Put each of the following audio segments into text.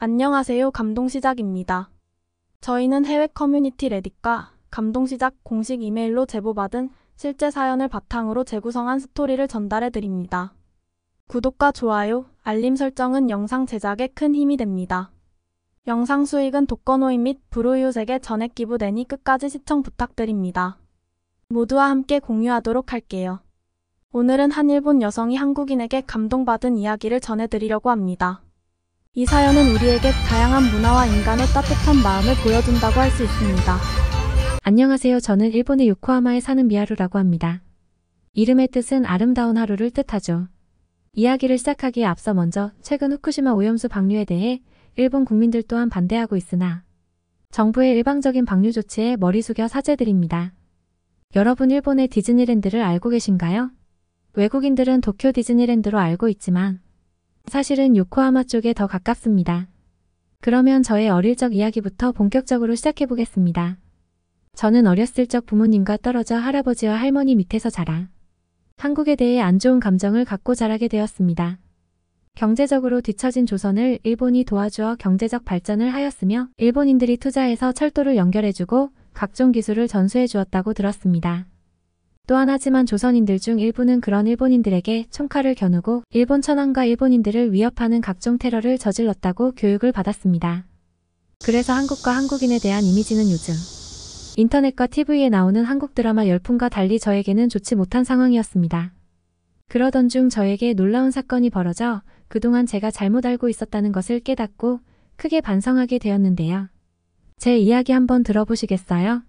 안녕하세요. 감동시작입니다. 저희는 해외 커뮤니티 레딧과 감동시작 공식 이메일로 제보받은 실제 사연을 바탕으로 재구성한 스토리를 전달해 드립니다. 구독과 좋아요, 알림 설정은 영상 제작에 큰 힘이 됩니다. 영상 수익은 독거노인 및 불우이웃에게 전액 기부되니 끝까지 시청 부탁드립니다. 모두와 함께 공유하도록 할게요. 오늘은 한 일본 여성이 한국인에게 감동받은 이야기를 전해드리려고 합니다. 이 사연은 우리에게 다양한 문화와 인간의 따뜻한 마음을 보여준다고 할 수 있습니다. 안녕하세요. 저는 일본의 요코하마에 사는 미하루라고 합니다. 이름의 뜻은 아름다운 하루를 뜻하죠. 이야기를 시작하기에 앞서 먼저 최근 후쿠시마 오염수 방류에 대해 일본 국민들 또한 반대하고 있으나 정부의 일방적인 방류 조치에 머리 숙여 사죄드립니다. 여러분 일본의 디즈니랜드를 알고 계신가요? 외국인들은 도쿄 디즈니랜드로 알고 있지만 사실은 요코하마 쪽에 더 가깝습니다. 그러면 저의 어릴 적 이야기부터 본격적으로 시작해보겠습니다. 저는 어렸을 적 부모님과 떨어져 할아버지와 할머니 밑에서 자라 한국에 대해 안 좋은 감정을 갖고 자라게 되었습니다. 경제적으로 뒤처진 조선을 일본이 도와주어 경제적 발전을 하였으며 일본인들이 투자해서 철도를 연결해주고 각종 기술을 전수해 주었다고 들었습니다. 또한 하지만 조선인들 중 일부는 그런 일본인들에게 총칼을 겨누고 일본 천황과 일본인들을 위협하는 각종 테러를 저질렀다고 교육을 받았습니다. 그래서 한국과 한국인에 대한 이미지는 요즘 인터넷과 TV에 나오는 한국 드라마 열풍과 달리 저에게는 좋지 못한 상황이었습니다. 그러던 중 저에게 놀라운 사건이 벌어져 그동안 제가 잘못 알고 있었다는 것을 깨닫고 크게 반성하게 되었는데요. 제 이야기 한번 들어보시겠어요?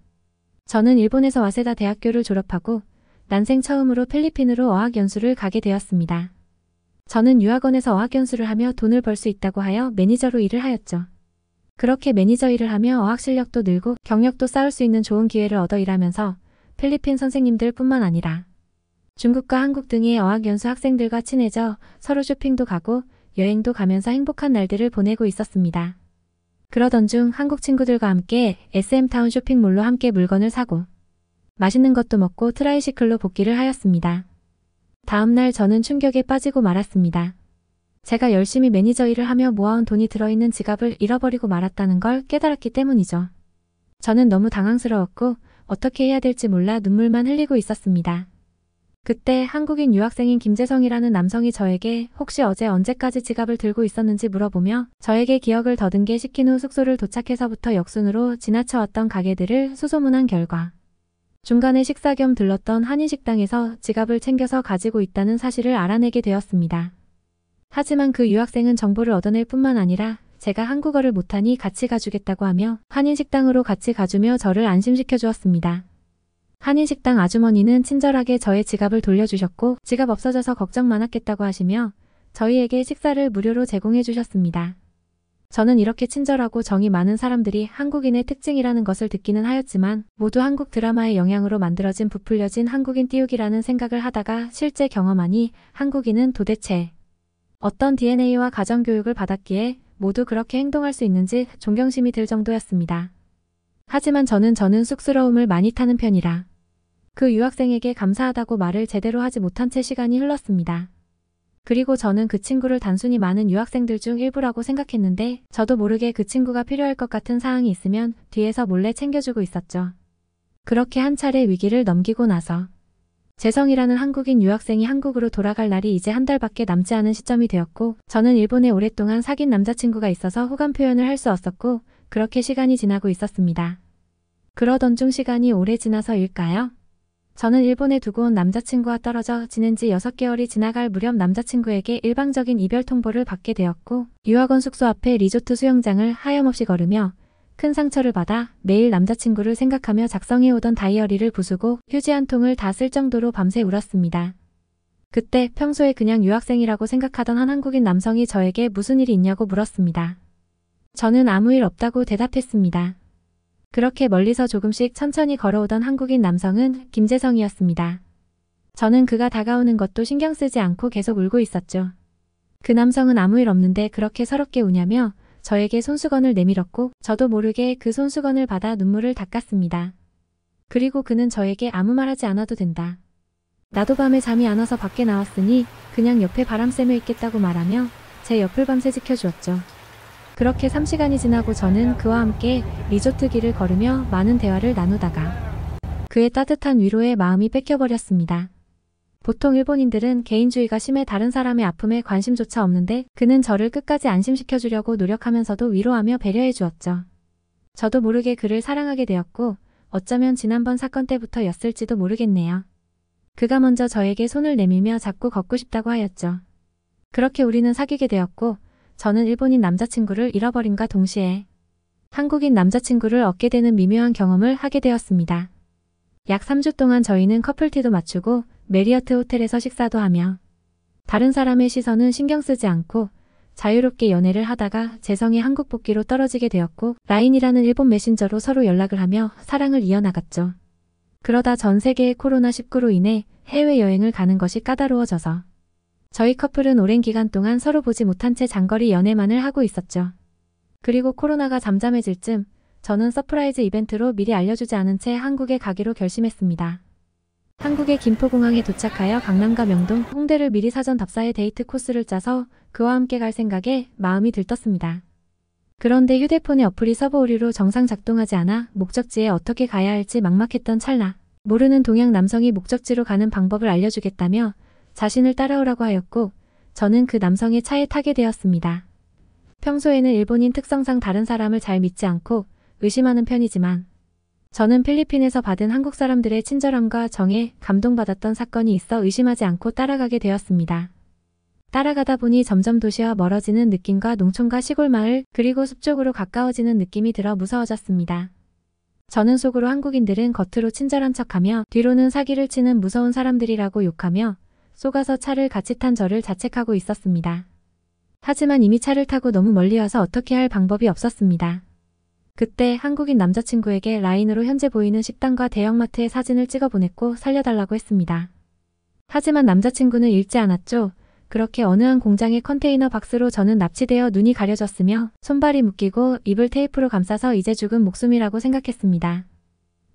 저는 일본에서 와세다 대학교를 졸업하고 난생 처음으로 필리핀으로 어학연수를 가게 되었습니다. 저는 유학원에서 어학연수를 하며 돈을 벌 수 있다고 하여 매니저로 일을 하였죠. 그렇게 매니저 일을 하며 어학 실력도 늘고 경력도 쌓을 수 있는 좋은 기회를 얻어 일하면서 필리핀 선생님들 뿐만 아니라 중국과 한국 등의 어학연수 학생들과 친해져 서로 쇼핑도 가고 여행도 가면서 행복한 날들을 보내고 있었습니다. 그러던 중 한국 친구들과 함께 SM타운 쇼핑몰로 함께 물건을 사고 맛있는 것도 먹고 트라이시클로 복귀를 하였습니다. 다음날 저는 충격에 빠지고 말았습니다. 제가 열심히 매니저 일을 하며 모아온 돈이 들어있는 지갑을 잃어버리고 말았다는 걸 깨달았기 때문이죠. 저는 너무 당황스러웠고 어떻게 해야 될지 몰라 눈물만 흘리고 있었습니다. 그때 한국인 유학생인 김재성이라는 남성이 저에게 혹시 어제 언제까지 지갑을 들고 있었는지 물어보며 저에게 기억을 더듬게 시킨 후 숙소를 도착해서부터 역순으로 지나쳐왔던 가게들을 수소문한 결과 중간에 식사 겸 들렀던 한인식당에서 지갑을 챙겨서 가지고 있다는 사실을 알아내게 되었습니다. 하지만 그 유학생은 정보를 얻어낼 뿐만 아니라 제가 한국어를 못하니 같이 가주겠다고 하며 한인식당으로 같이 가주며 저를 안심시켜 주었습니다. 한인식당 아주머니는 친절하게 저의 지갑을 돌려주셨고 지갑 없어져서 걱정 많았겠다고 하시며 저희에게 식사를 무료로 제공해 주셨습니다. 저는 이렇게 친절하고 정이 많은 사람들이 한국인의 특징이라는 것을 듣기는 하였지만 모두 한국 드라마의 영향으로 만들어진 부풀려진 한국인 띄우기라는 생각을 하다가 실제 경험하니 한국인은 도대체 어떤 DNA와 가정교육을 받았기에 모두 그렇게 행동할 수 있는지 존경심이 들 정도였습니다. 하지만 저는 쑥스러움을 많이 타는 편이라 그 유학생에게 감사하다고 말을 제대로 하지 못한 채 시간이 흘렀습니다. 그리고 저는 그 친구를 단순히 많은 유학생들 중 일부라고 생각했는데 저도 모르게 그 친구가 필요할 것 같은 사항이 있으면 뒤에서 몰래 챙겨주고 있었죠. 그렇게 한 차례 위기를 넘기고 나서 재성이라는 한국인 유학생이 한국으로 돌아갈 날이 이제 한 달밖에 남지 않은 시점이 되었고 저는 일본에 오랫동안 사귄 남자친구가 있어서 호감 표현을 할 수 없었고 그렇게 시간이 지나고 있었습니다. 그러던 중 시간이 오래 지나서일까요? 저는 일본에 두고 온 남자친구와 떨어져 지낸 지 6개월이 지나갈 무렵 남자친구에게 일방적인 이별 통보를 받게 되었고 유학원 숙소 앞에 리조트 수영장을 하염없이 걸으며 큰 상처를 받아 매일 남자친구를 생각하며 작성해오던 다이어리를 부수고 휴지 한 통을 다 쓸 정도로 밤새 울었습니다. 그때 평소에 그냥 유학생이라고 생각하던 한 한국인 남성이 저에게 무슨 일이 있냐고 물었습니다. 저는 아무 일 없다고 대답했습니다. 그렇게 멀리서 조금씩 천천히 걸어오던 한국인 남성은 김재성이었습니다. 저는 그가 다가오는 것도 신경 쓰지 않고 계속 울고 있었죠. 그 남성은 아무 일 없는데 그렇게 서럽게 우냐며 저에게 손수건을 내밀었고 저도 모르게 그 손수건을 받아 눈물을 닦았습니다. 그리고 그는 저에게 아무 말하지 않아도 된다. 나도 밤에 잠이 안 와서 밖에 나왔으니 그냥 옆에 바람 쐬며 있겠다고 말하며 제 옆을 밤새 지켜주었죠. 그렇게 3시간이 지나고 저는 그와 함께 리조트 길을 걸으며 많은 대화를 나누다가 그의 따뜻한 위로에 마음이 뺏겨버렸습니다. 보통 일본인들은 개인주의가 심해 다른 사람의 아픔에 관심조차 없는데 그는 저를 끝까지 안심시켜주려고 노력하면서도 위로하며 배려해 주었죠. 저도 모르게 그를 사랑하게 되었고 어쩌면 지난번 사건 때부터였을지도 모르겠네요. 그가 먼저 저에게 손을 내밀며 자꾸 걷고 싶다고 하였죠. 그렇게 우리는 사귀게 되었고 저는 일본인 남자친구를 잃어버림과 동시에 한국인 남자친구를 얻게 되는 미묘한 경험을 하게 되었습니다. 약 3주 동안 저희는 커플티도 맞추고 메리어트 호텔에서 식사도 하며 다른 사람의 시선은 신경 쓰지 않고 자유롭게 연애를 하다가 재성이 한국 복귀로 떨어지게 되었고 라인이라는 일본 메신저로 서로 연락을 하며 사랑을 이어나갔죠. 그러다 전 세계의 코로나19로 인해 해외여행을 가는 것이 까다로워져서 저희 커플은 오랜 기간 동안 서로 보지 못한 채 장거리 연애만을 하고 있었죠. 그리고 코로나가 잠잠해질 쯤 저는 서프라이즈 이벤트로 미리 알려주지 않은 채 한국에 가기로 결심했습니다. 한국의 김포공항에 도착하여 강남과 명동, 홍대를 미리 사전 답사해 데이트 코스를 짜서 그와 함께 갈 생각에 마음이 들떴습니다. 그런데 휴대폰의 어플이 서버 오류로 정상 작동하지 않아 목적지에 어떻게 가야 할지 막막했던 찰나 모르는 동양 남성이 목적지로 가는 방법을 알려주겠다며 자신을 따라오라고 하였고 저는 그 남성의 차에 타게 되었습니다. 평소에는 일본인 특성상 다른 사람을 잘 믿지 않고 의심하는 편이지만 저는 필리핀에서 받은 한국 사람들의 친절함과 정에 감동받았던 사건이 있어 의심하지 않고 따라가게 되었습니다. 따라가다 보니 점점 도시와 멀어지는 느낌과 농촌과 시골 마을 그리고 숲 쪽으로 가까워지는 느낌이 들어 무서워졌습니다. 저는 속으로 한국인들은 겉으로 친절한 척하며 뒤로는 사기를 치는 무서운 사람들이라고 욕하며 속아서 차를 같이 탄 저를 자책하고 있었습니다. 하지만 이미 차를 타고 너무 멀리 와서 어떻게 할 방법이 없었습니다. 그때 한국인 남자친구에게 라인으로 현재 보이는 식당과 대형마트의 사진을 찍어 보냈고 살려달라고 했습니다. 하지만 남자친구는 읽지 않았죠. 그렇게 어느 한 공장의 컨테이너 박스로 저는 납치되어 눈이 가려졌으며 손발이 묶이고 입을 테이프로 감싸서 이제 죽은 목숨이라고 생각했습니다.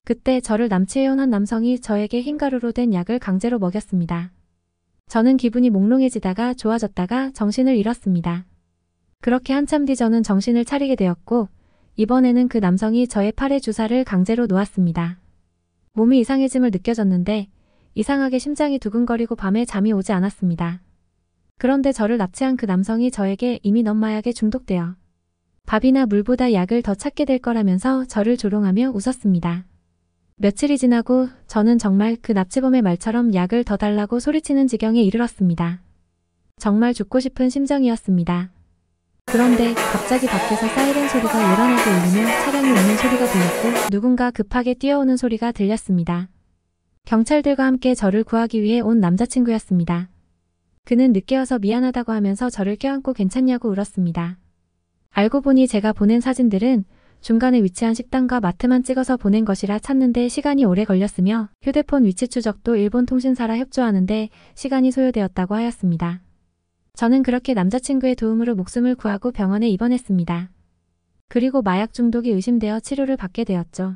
그때 저를 남치해온 한 남성이 저에게 흰가루로 된 약을 강제로 먹였습니다. 저는 기분이 몽롱해지다가 좋아졌다가 정신을 잃었습니다. 그렇게 한참 뒤 저는 정신을 차리게 되었고 이번에는 그 남성이 저의 팔에 주사를 강제로 놓았습니다. 몸이 이상해짐을 느껴졌는데 이상하게 심장이 두근거리고 밤에 잠이 오지 않았습니다. 그런데 저를 납치한 그 남성이 저에게 이미 넌 마약에 중독되어 밥이나 물보다 약을 더 찾게 될 거라면서 저를 조롱하며 웃었습니다. 며칠이 지나고 저는 정말 그 납치범의 말처럼 약을 더 달라고 소리치는 지경에 이르렀습니다. 정말 죽고 싶은 심정이었습니다. 그런데 갑자기 밖에서 사이렌 소리가 요란하게 울리며 차량이 오는 소리가 들렸고 누군가 급하게 뛰어오는 소리가 들렸습니다. 경찰들과 함께 저를 구하기 위해 온 남자친구였습니다. 그는 늦게 와서 미안하다고 하면서 저를 껴안고 괜찮냐고 울었습니다. 알고 보니 제가 보낸 사진들은 중간에 위치한 식당과 마트만 찍어서 보낸 것이라 찾는데 시간이 오래 걸렸으며 휴대폰 위치 추적도 일본 통신사라 협조하는데 시간이 소요되었다고 하였습니다. 저는 그렇게 남자친구의 도움으로 목숨을 구하고 병원에 입원했습니다. 그리고 마약 중독이 의심되어 치료를 받게 되었죠.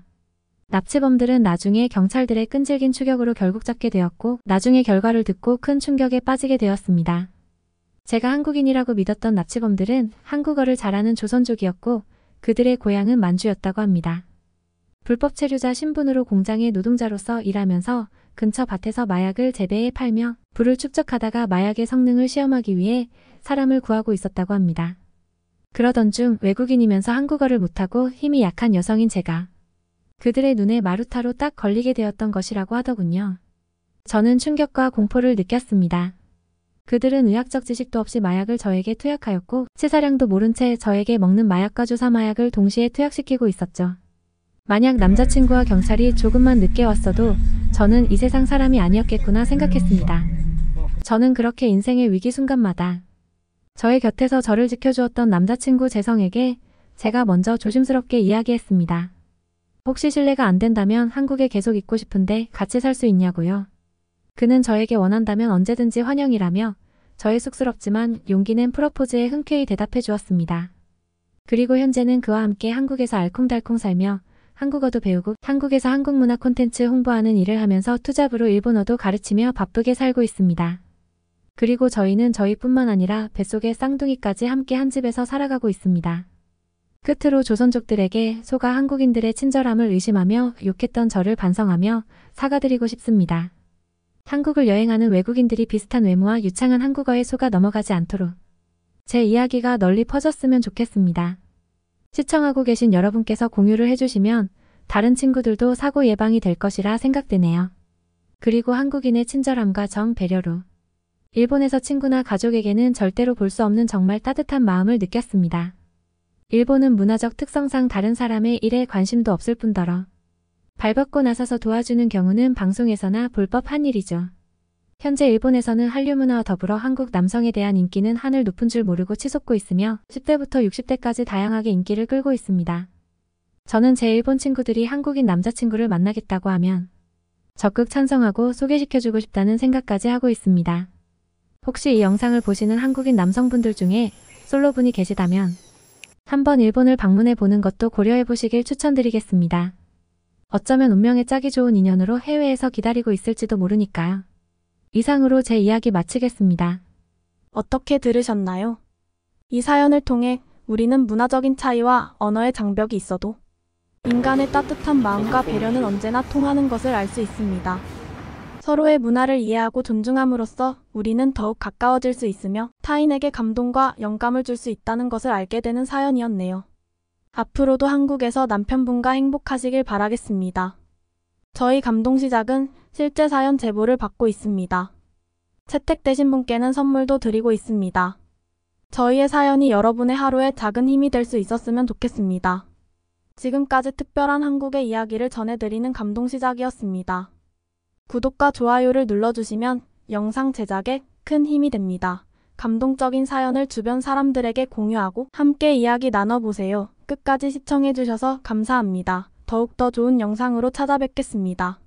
납치범들은 나중에 경찰들의 끈질긴 추격으로 결국 잡게 되었고 나중에 결과를 듣고 큰 충격에 빠지게 되었습니다. 제가 한국인이라고 믿었던 납치범들은 한국어를 잘하는 조선족이었고 그들의 고향은 만주였다고 합니다. 불법 체류자 신분으로 공장의 노동자로서 일하면서 근처 밭에서 마약을 재배해 팔며 부를 축적하다가 마약의 성능을 시험하기 위해 사람을 구하고 있었다고 합니다. 그러던 중 외국인이면서 한국어를 못하고 힘이 약한 여성인 제가 그들의 눈에 마루타로 딱 걸리게 되었던 것이라고 하더군요. 저는 충격과 공포를 느꼈습니다. 그들은 의학적 지식도 없이 마약을 저에게 투약하였고 치사량도 모른 채 저에게 먹는 마약과 주사 마약을 동시에 투약시키고 있었죠. 만약 남자친구와 경찰이 조금만 늦게 왔어도 저는 이 세상 사람이 아니었겠구나 생각했습니다. 저는 그렇게 인생의 위기 순간마다 저의 곁에서 저를 지켜주었던 남자친구 재성에게 제가 먼저 조심스럽게 이야기했습니다. 혹시 실례가 안 된다면 한국에 계속 있고 싶은데 같이 살 수 있냐고요. 그는 저에게 원한다면 언제든지 환영이라며 저의 쑥스럽지만 용기 낸 프로포즈에 흔쾌히 대답해 주었습니다. 그리고 현재는 그와 함께 한국에서 알콩달콩 살며 한국어도 배우고 한국에서 한국 문화 콘텐츠 홍보하는 일을 하면서 투잡으로 일본어도 가르치며 바쁘게 살고 있습니다. 그리고 저희는 저희뿐만 아니라 뱃속의 쌍둥이까지 함께 한 집에서 살아가고 있습니다. 끝으로 조선족들에게 소가 한국인들의 친절함을 의심하며 욕했던 저를 반성하며 사과드리고 싶습니다. 한국을 여행하는 외국인들이 비슷한 외모와 유창한 한국어에 속아 넘어가지 않도록 제 이야기가 널리 퍼졌으면 좋겠습니다. 시청하고 계신 여러분께서 공유를 해주시면 다른 친구들도 사고 예방이 될 것이라 생각되네요. 그리고 한국인의 친절함과 정, 배려로 일본에서 친구나 가족에게는 절대로 볼 수 없는 정말 따뜻한 마음을 느꼈습니다. 일본은 문화적 특성상 다른 사람의 일에 관심도 없을 뿐더러 발벗고 나서서 도와주는 경우는 방송에서나 볼 법한 일이죠. 현재 일본에서는 한류 문화와 더불어 한국 남성에 대한 인기는 하늘 높은 줄 모르고 치솟고 있으며 10대부터 60대까지 다양하게 인기를 끌고 있습니다. 저는 제 일본 친구들이 한국인 남자친구를 만나겠다고 하면 적극 찬성하고 소개시켜주고 싶다는 생각까지 하고 있습니다. 혹시 이 영상을 보시는 한국인 남성분들 중에 솔로분이 계시다면 한번 일본을 방문해 보는 것도 고려해 보시길 추천드리겠습니다. 어쩌면 운명의 짝이 좋은 인연으로 해외에서 기다리고 있을지도 모르니까요. 이상으로 제 이야기 마치겠습니다. 어떻게 들으셨나요? 이 사연을 통해 우리는 문화적인 차이와 언어의 장벽이 있어도 인간의 따뜻한 마음과 배려는 언제나 통하는 것을 알 수 있습니다. 서로의 문화를 이해하고 존중함으로써 우리는 더욱 가까워질 수 있으며 타인에게 감동과 영감을 줄 수 있다는 것을 알게 되는 사연이었네요. 앞으로도 한국에서 남편분과 행복하시길 바라겠습니다. 저희 감동시작은 실제 사연 제보를 받고 있습니다. 채택되신 분께는 선물도 드리고 있습니다. 저희의 사연이 여러분의 하루에 작은 힘이 될 수 있었으면 좋겠습니다. 지금까지 특별한 한국의 이야기를 전해드리는 감동시작이었습니다. 구독과 좋아요를 눌러주시면 영상 제작에 큰 힘이 됩니다. 감동적인 사연을 주변 사람들에게 공유하고 함께 이야기 나눠보세요. 끝까지 시청해주셔서 감사합니다. 더욱더 좋은 영상으로 찾아뵙겠습니다.